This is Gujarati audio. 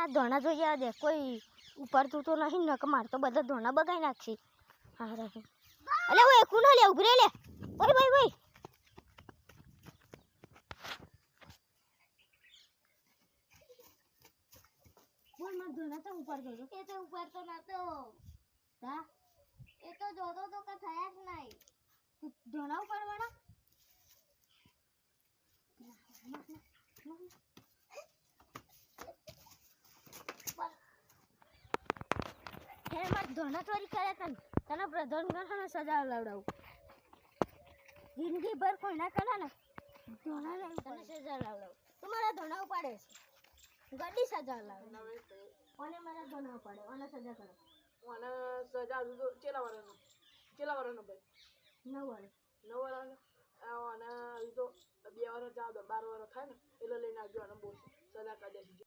આ ધોણા જોઈ આ દે કોઈ ઉપરતું તો નહીં ને કે માર તો બધા ધોણા બગાઈ નાખશે હા રે અલે ઓય કુનો લે ઉભરે લે ઓય ભાઈ ભાઈ બોલ માર ધોણા તો ઉપર દો એ તો ઉપર તો નતો તા એ તો જોતો તો કે થયા જ નહીં ધોણા ઉપાડવાના હે માર ધોણા ચોરી કરે તને પ્રધાન ગણને સજા લાવડાવું જિંદગી ભર કોઈ ના કરે ને ધોણા નહીં તને સજા લાવડાવું તું મારા ધોણા ઉપાડે છે ગડી સજા લાવ ઓને મારા ધોણા ઉપાડે ઓને સજા કરે ઓને સજા તો ચેલા વરનો ભાઈ 9 વર્ષ અને આ તો 2 વર્ષ 12 વર્ષ થાય ને એટલે લઈને આવજો અને બહુ સજા કરી દેજો